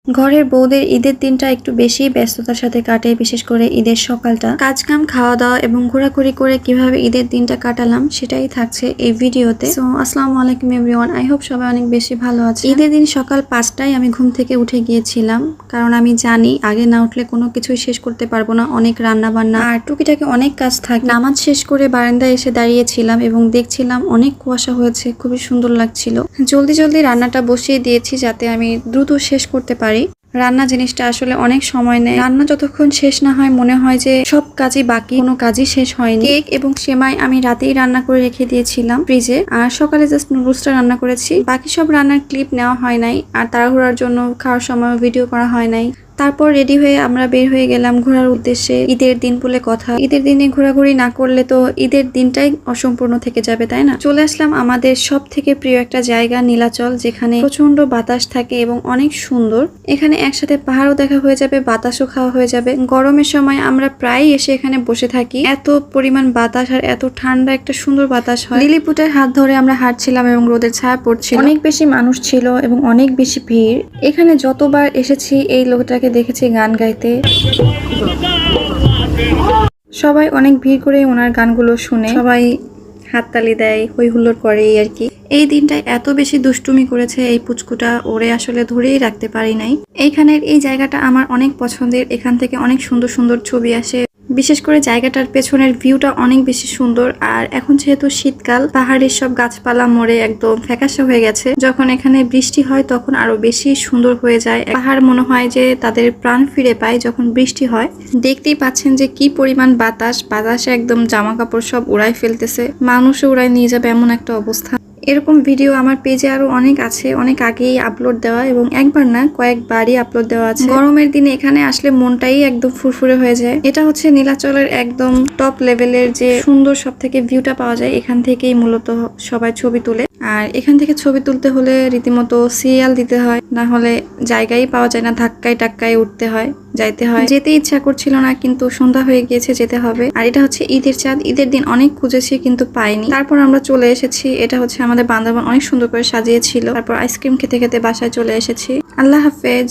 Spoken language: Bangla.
ঘরের বউদের ঈদের দিনটা একটু বেশি ব্যস্ততার সাথে কাটে, বিশেষ করে ঈদের সকালটা। কাজকাম, খাওয়া দাওয়া এবং ঘোরাঘুরি করে কিভাবে ঈদের দিনটা কাটালাম সেটাই থাকছে এই ভিডিওতে। সো আসসালামু আলাইকুম এভরিওয়ান, আই হোপ সবাই অনেক বেশি ভালো আছে। ঈদের দিন সকাল 5টায় আমি ঘুম থেকে উঠে গিয়েছিলাম, কারণ আমি জানি আগে না উঠলে কোনো কিছুই শেষ করতে পারবো না। অনেক রান্না বান্না আর টুকিটাকি অনেক কাজ থাকে। নামাজ শেষ করে বারান্দায় এসে দাঁড়িয়েছিলাম এবং দেখছিলাম অনেক কুয়াশা হয়েছে, খুবই সুন্দর লাগছিল। জলদি জলদি রান্নাটা বসিয়ে দিয়েছি যাতে আমি দ্রুত শেষ করতে পারি। রান্না জিনিসটা আসলে অনেক সময় নেয়। রান্না যতক্ষণ শেষ না হয় মনে হয় যে সব কাজই বাকি, কোনো কাজই শেষ হয়নি। কেক এবং সেমাই আমি রাতেই রান্না করে রেখে দিয়েছিলাম ফ্রিজে, আর সকালে জাস্ট নুডলসটা রান্না করেছি। বাকি সব রান্নার ক্লিপ নেওয়া হয় নাই, আর তাড়াহুড়ার জন্য খাওয়ার সময় ভিডিও করা হয় নাই। তারপর রেডি হয়ে আমরা বের হয়ে গেলাম ঘোরার উদ্দেশ্যে। ঈদের দিন বলে কথা, ঈদের দিনে ঘোরাঘুরি না করলে তো ঈদের দিনটাই অসম্পূর্ণ থেকে যাবে, তাই না? চলে আসলাম আমাদের সব থেকে প্রিয় একটা জায়গা, নীলাচল, যেখানে প্রচন্ড বাতাস থাকে এবং অনেক সুন্দর। এখানে একসাথে পাহাড়ও দেখা হয়ে যাবে, বাতাসও খাওয়া হয়ে যাবে। গরমের সময় আমরা প্রায় এসে এখানে বসে থাকি, এত পরিমাণ বাতাস আর এত ঠান্ডা একটা সুন্দর বাতাস হয়। লিলিপুটের হাত ধরে আমরা হাঁটছিলাম এবং রোদের ছায়া পড়ছিল। অনেক বেশি মানুষ ছিল এবং অনেক বেশি ভিড়। এখানে যতবার এসেছি এই লোকটাকে দেখেছি গান গাইতে। সবাই অনেক ভিড় করে ওনার গানগুলো শুনে, সবাই হাততালি দেয়, হই হুল্লোড় করে আর কি। এই দিনটায় এত বেশি দুষ্টুমি করেছে এই পুচকুটা, ওরে আসলে ধরেই রাখতে পারি নাই। এইখানের এই জায়গাটা আমার অনেক পছন্দের, এখান থেকে অনেক সুন্দর সুন্দর ছবি আসে। বিশেষ করে জায়গাটার পেছনের ভিউটা অনেক বেশি সুন্দর। আর এখন যেহেতু শীতকাল, পাহাড়ের সব গাছপালা মরে একদম ফ্যাকাশে হয়ে গেছে। যখন এখানে বৃষ্টি হয় তখন আরো বেশি সুন্দর হয়ে যায়। পাহাড় মনে হয় যে তাদের প্রাণ ফিরে পায় যখন বৃষ্টি হয়। দেখতেই পাচ্ছেন যে কি পরিমাণ বাতাস, বাতাসে একদম জামা কাপড় সব উড়াই ফেলতেছে, মানুষও উড়াই নিয়ে যাবে এমন একটা অবস্থা। এরকম ভিডিও আমার পেজে আরো অনেক আছে, অনেক আগেই আপলোড দেওয়া, এবং একবার না কয়েকবারই আপলোড দেওয়া আছে। গরমের দিনে এখানে আসলে মনটাই একদম ফুরফুরে হয়ে যায়। এটা হচ্ছে নীলাচলের একদম টপ লেভেলের যে সুন্দর সব থেকে ভিউটা পাওয়া যায়, এখান থেকেই মূলত সবাই ছবি তুলে। আর এখান থেকে ছবি তুলতে হলে রীতিমতো সিরিয়াল দিতে হয়, না হলে জায়গায় পাওয়া যায় না, ধাক্কায় টাক্কায় উঠতে হয়, যাইতে হয়। যেতে ইচ্ছা করছিল না, কিন্তু সন্ধ্যা হয়ে গিয়েছে, যেতে হবে। আর এটা হচ্ছে ঈদের চাঁদ। ঈদের দিন অনেক খুঁজেছি কিন্তু পাইনি, তারপর আমরা চলে এসেছি। এটা হচ্ছে আমাদের বান্দরবান অনেক সুন্দর করে সাজিয়েছিল। তারপর আইসক্রিম খেতে খেতে বাসায় চলে এসেছি। আল্লাহ হাফেজ।